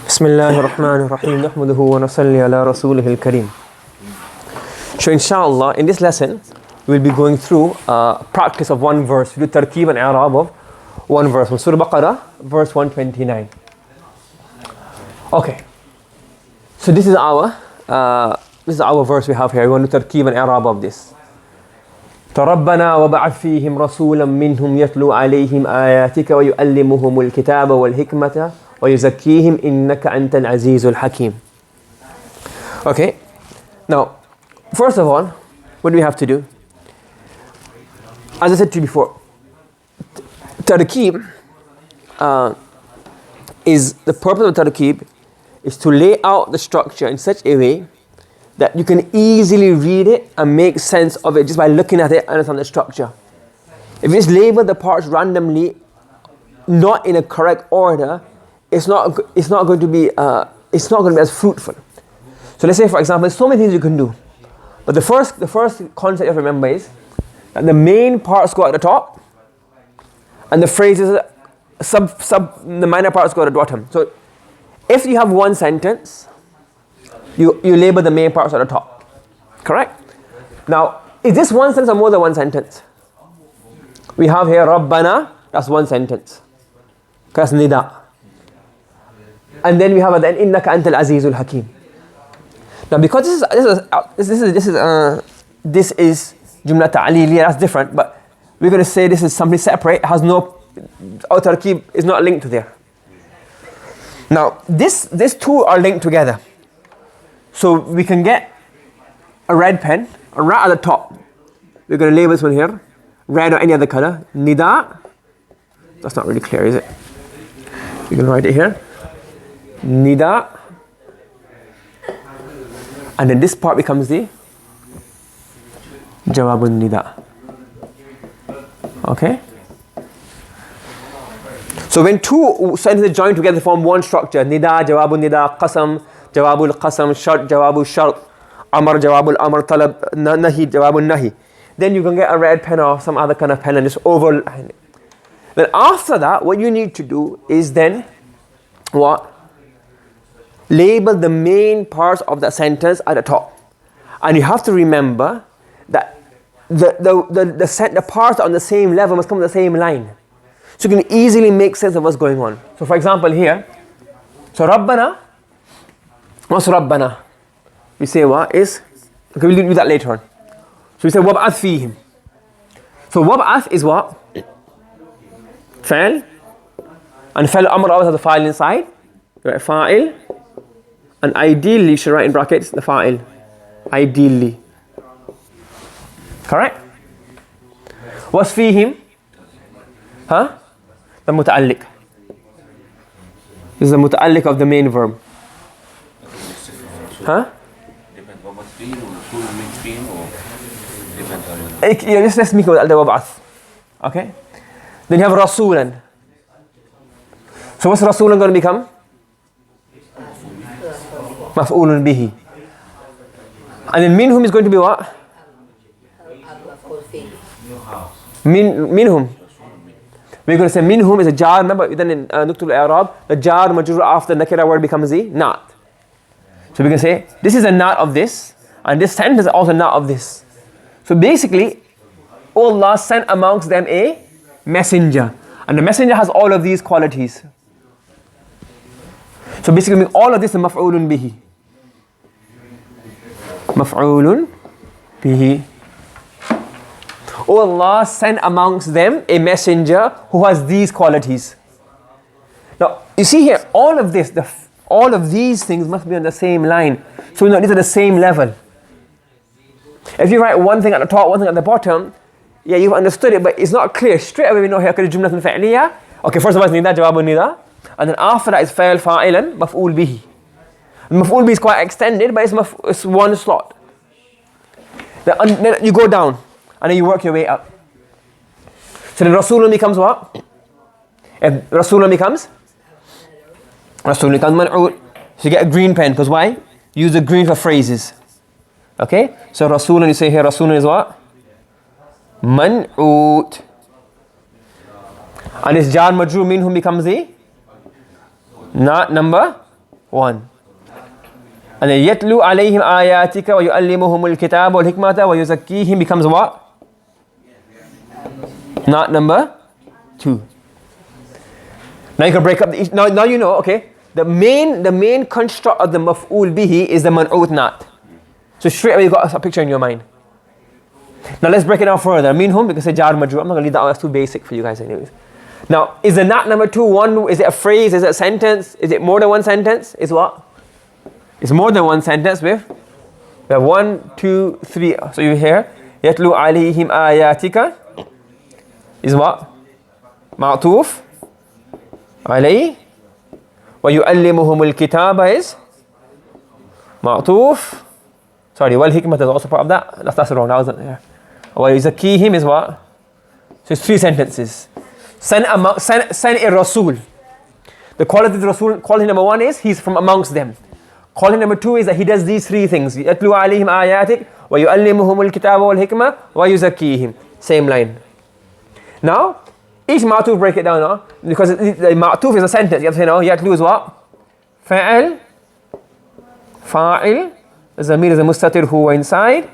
Bismillahir Rahmanir Rahim. Nahmaduhu wa nusalli ala rasulihil kareem. So inshallah, in this lesson, we'll be going through practice of one verse. We do Tarkib and Irab of one verse. From Surah Baqarah, verse 129. Okay. So this is our verse we have here. We want to Tarkib and Irab of this. ربنا وبعث فيهم رسولا منهم يتلو عليهم آياتك ويعلمهم الكتاب والحكمة ويزكيهم إنك أنت العزيز الحكيم. Okay. Now, first of all, what do we have to do? As I said to you before, Tarkib is the purpose of Tarkib is to lay out the structure in such a way that you can easily read it and make sense of it just by looking at it and understand the structure. If you just label the parts randomly, not in a correct order, it's not going to be as fruitful. So let's say, for example, there's so many things you can do, but the first concept you have to remember is that the main parts go at the top, and the phrases, the minor parts go at the bottom. So if you have one sentence, you label the main parts at the top. Correct? Now, is this one sentence or more than one sentence? We have here Rabbana, that's one sentence. That's nida. And then we have then Innaka Antal Azizul Hakim. Now, because this is Jumla Ta'liliya, that's different, but we're going to say this is something separate, has no, our Tarkib is not linked to there. Now, these two are linked together. So we can get a red pen, right at the top. We're going to label this one here, red or any other color. Nida. That's not really clear, is it? You can write it here. Nida. And then this part becomes the Jawabun Nida. Okay? So when two sentences join together form one structure, Nida, Jawabun Nida, Qasam, Jawabul Qasam, Shart, Jawabul Shart, Amar, Jawabul Amar, Talab, Nahi, Jawabul Nahi. Then you can get a red pen or some other kind of pen and just overline it. Then after that, what you need to do is then what? Label the main parts of the sentence at the top. And you have to remember that the parts on the same level must come on the same line. So you can easily make sense of what's going on. So for example here, so Rabbana, what's Rabbana? We say what is, okay, we'll do that later on. So we say wab'ath fihim. So wab'ath is what? Fa'il. And fa'il amr always has a fa'il inside. You write fa'il. And ideally you should write in brackets the fa'il. Ideally. Correct? What's fihim? Huh? The muta'alliq. This is the muta'alliq of the main verb. Huh? Yeah, just let's make it with al-wab'ath. Okay? Then you have Rasulan. So what's Rasulan going to become? Maf'ulun bihi. And then minhum is going to be what? Minhum. We're going to say minhum is a jar. Remember, then in Nuktul Irab, the jar majrur after nakira word becomes the not. So we can say, this is a not of this, and this sentence is also not of this. So basically, Allah sent amongst them a messenger. And the messenger has all of these qualities. So basically, all of this is maf'ulun bihi. Maf'ulun bihi. Allah sent amongst them a messenger who has these qualities. Now, you see here, all of these things must be on the same line. So these are the same level. If you write one thing at the top, one thing at the bottom, yeah, you've understood it, but it's not clear. Straight away we know here, okay, jumlatun fa'liya. Okay, first of all, it's nida, jawabun nida. And then after that is fa'il fa'ilan, maf'ul bihi. Maf'ul bihi is quite extended, but it's one slot. Then you go down, and then you work your way up. So then Rasulun becomes what? If Rasulun becomes man'ud. So you get a green pen, because why? Use the green for phrases. Okay? So Rasulun, you say here, Rasulun is what? Man'ud. And this jar majrur minhum becomes the not number 1. And then يَتْلُو عَلَيْهِمْ آيَاتِكَ وَيُعَلِّمُهُمُ الْكِتَابَ وَالْحِكْمَةَ وَيُزَكِّيهِمْ becomes what? Not number 2. Now you can break up the, now you know, okay, the main construct of the maf'ul bihi is the man'ut not. So straight away you got a picture in your mind. Now let's break it down further. Minhum, because it's jar majrur. I'm not going to leave that out, that's too basic for you guys anyways. Now, is the not number 2 one, is it a phrase, is it a sentence, is it more than one sentence? Is what? It's more than one sentence we have 1, 2, 3. So you hear, يَتْلُو عَلَيْهِمْ آيَاتِكَ is what? Ma'tuf alayhi. وَيُعَلِّمُهُمُ الْكِتَابَ is ma'tuf. Sorry, wal hikmah is also part of that. That's wrong. That wasn't here. وَيُزَكِّيهِم is what? So it's 3 sentences. Send a Rasul. The quality of the Rasul, quality number 1 is he's from amongst them. Quality number 2 is that he does these 3 things. يَتْلُو عَلَيْهِمْ آيَاتِكَ وَيُعَلِّمُهُمُ الْكِتَابَ وَالْحِكْمَةَ وَيُزَكِّيهِم. Same line. Now, each ma'tuf break it down now. Because the ma'tuf is a sentence. You have to say now, يَتْلُو is what? فَعِل. Fa'il. Zamir is a mustatir who inside.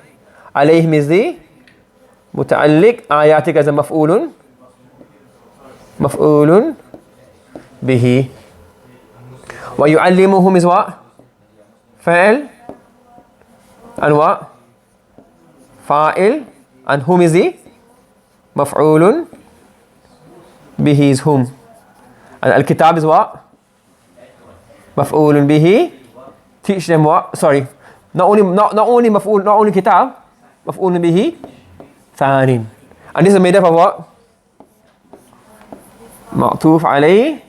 Alayhim is the muta'alliq. Ayatik is a maf'ulun. Maf'ulun bihi. Wa yu'allimuhum is what? Fa'il. And what? Fa'il. And whom is he? Maf'ulun bihi is whom. And al-kitab is what? Maf'ulun bihi. Teach them what? Sorry. Not only maf'ul, not only kitab, maf'ulun bihi thanin. And this is made up of what? Ma'tuf alayhi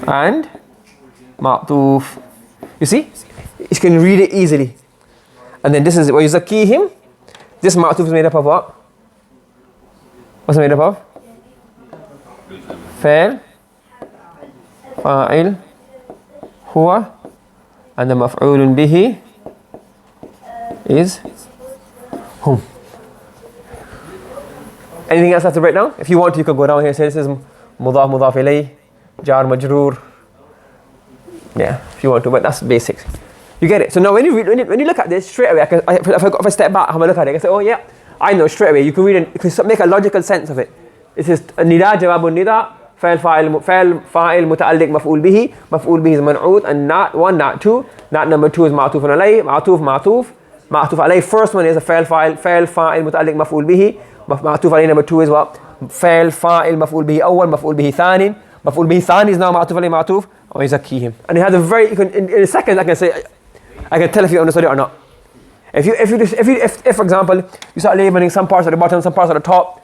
and ma'tuf. You see? You can read it easily. And then this is where you zakihim. This ma'tuf is made up of what? What's it made up of? Fa'il, fa'il, huwa, and the maf'ulun bihi is whom. Anything else I have to break down? If you want to, you can go down here and say this is mudaf, mudaf ilayh, jar, majroor. Yeah, if you want to, but that's basics. You get it? So now when you look at this straight away, if I step back, have a look at it, I can say, oh yeah, I know straight away. You can read it, you can make a logical sense of it. It says nida, jawabun nida, fa'il, fa'il, muta'alliq, maf'ul bihi. Maf'ul bihi is man'ud, and not 1, not 2. Not number 2 is ma'tuf alayh, ma'tuf alayh. First one is a fa'il, fa'il, muta'alliq, maf'ul bihi. Ma'tuf alayh number 2 is what? Fa'il, fa'il, maf'ul bihi awwal, maf'ul bihi thanin. Maf'ul bihi thani is now ma'tuf alayh, ma'tuf, or yuzakkihim. And it has a very, in a second I can say, I can tell if you understood it or not. If for example, you start labeling some parts at the bottom, some parts at the top,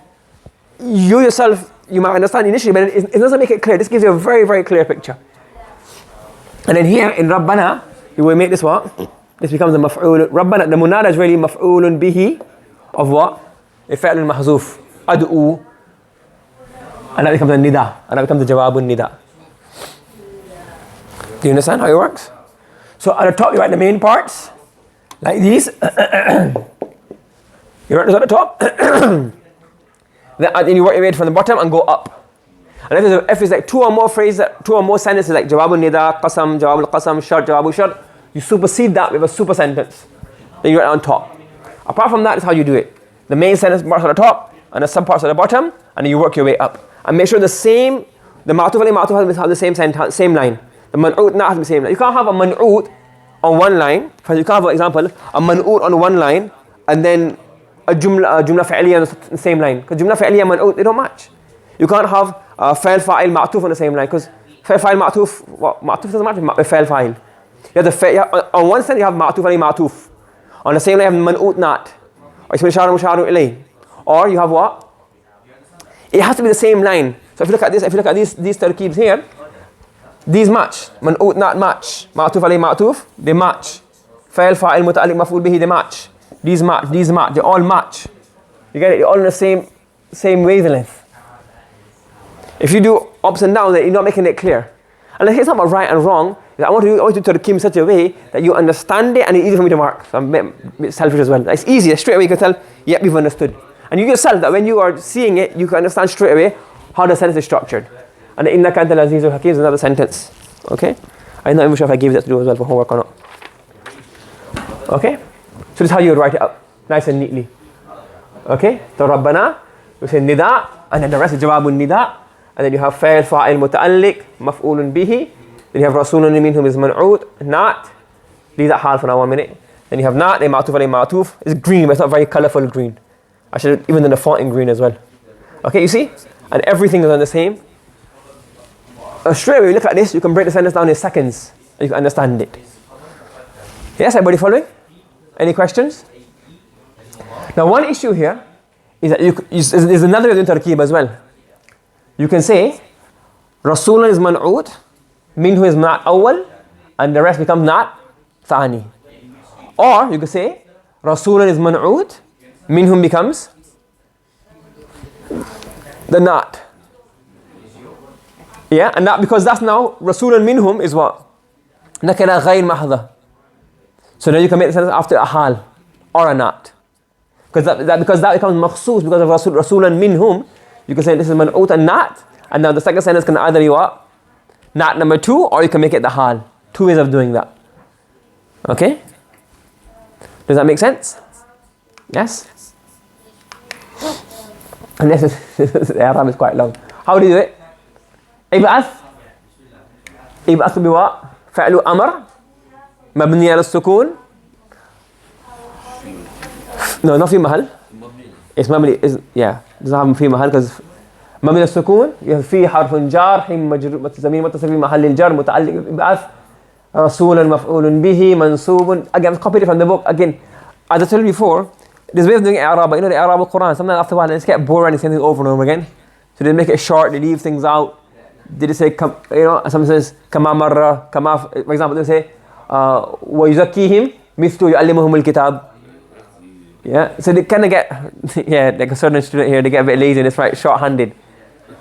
you yourself, you might understand initially, but it doesn't make it clear. This gives you a very, very clear picture. And then here in Rabbana, you will make this what? This becomes a maf'ul. Rabbana, the munada is really maf'ulun bihi of what? A fa'il mahzuf. Ad'u. And that becomes a nida. And that becomes the jawabun nida. Do you understand how it works? So at the top, you write the main parts, like these. You write this at the top. Then you work your way from the bottom and go up. And if it's like 2 or more phrases, 2 or more sentences like jawabul nida, qasam, jawabul qasam, shart, jawabul shart, you supersede that with a super sentence. Then you write it on top. Apart from that is how you do it. The main sentence parts at the top and the sub parts at the bottom, and then you work your way up. And make sure the ma'tuf alayh, ma'tuf has to have the same line. The man'ut not has to be the same line. You can't have a man'ut on one line. For you can't have, for example, a man'ut on one line and then a jumla fa'aliyya on the same line. Because jumla fa'aliyya and man'ut, they don't match. You can't have fa'il, fa'il, ma'tuf on the same line. Because fa'il, fa'il, ma'tuf, ma'tuf doesn't match with fa'il, fa'il. You have on one side you have ma'tuf alayh, ma'tuf. On the same line you have man'ut not. Or ism isharu, musharu ilayh. Or you have what? It has to be the same line. So if you look at this, these tarkibs here, these match. Man'ut not match. Ma'tuf alayh, ma'tuf, they match. Fa'il, fa'il, muta'alliq, maf'ul bihi, they match. These match, they all match. You get it? You're all in the same wavelength. If you do ups and downs, then you're not making it clear. And here's not about right and wrong. I want you to tarkib in such a way that you understand it and it's easy for me to mark. So I'm a bit selfish as well. It's easy. Straight away you can tell, yep, you've understood. And you yourself, that when you are seeing it, you can understand straight away how the sentence is structured. And innaka antal azizul hakim is another sentence. Okay? I'm not even sure if I gave you that to do as well for homework or not. Okay? So this is how you write it up, nice and neatly. Okay? So Rabbana, you say nida, and then the rest is jawabun nida, and then you have fa'il, fa'il, muta'alliq, maf'ulun bihi, then you have rasulun minhum is man'ud, not, leave that hal for now 1 minute. Then you have not, then ma'tuf alayhi ma'tuf, it's green, but it's not very colorful green. I should have even done the font in green as well. Okay, you see? And everything is on the same. Straight away, you look at this, you can break the sentence down in seconds, and you can understand it. Yes, everybody following? Any questions? Now, one issue here is that there's another way of doing tarkib as well. You can say, Rasulun is man'ud, minhu is not awwal, and the rest becomes not thani. Or you could say, Rasulun is man'ud, minhum becomes the not. Yeah, and that because that's now Rasulun minhum is what? Nakira ghayr mahdha. So now you can make the sentence after a hal or a not. Because that becomes makhsus because of Rasulun minhum. You can say this is man'ut and not. And now the second sentence can either be what? Not number 2, or you can make it the hal. 2 ways of doing that. Okay? Does that make sense? Yes? And this is the Irab is quite long. How do you do it? Ib'ath. Ib'ath will be what? Fa'lu amr. Mabni ala sukun. No, not fi mahal. It's mabni, yeah. It doesn't have fi mahal because mabni ala sukun. You have fi harfun jar, him majrur, zamir muttasil fi mahal al-jar, muta'alliq ib'ath. Rasulan maf'ulun bihi, mansubun. Again, I've copied it from the book. Again, as I told you before, there's ways of doing Irab, but you know the Irab al-Quran, sometimes after a while, they just get bored and they say things over and over again. So they make it short, they leave things out. They just say, sometimes says, kama marra, kama, for example, they say, wa yuzakkihim, mithlu yu'allimuhum al-kitab. Yeah, so they kind of get, yeah, like a certain student here, they get a bit lazy and it's right, short-handed.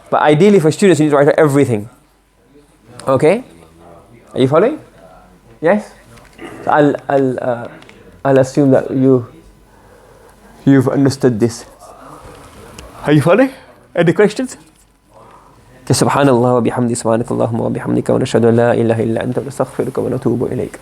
But ideally for students, you need to write out everything. Okay? Are you following? Yes? So I'll assume that you've understood this. Are you following? Any questions? سبحان الله وبحمده سبحانك اللهم وبحمدك ونشهد أن لا إله إلا أنت ونستغفرك ونتوب إليك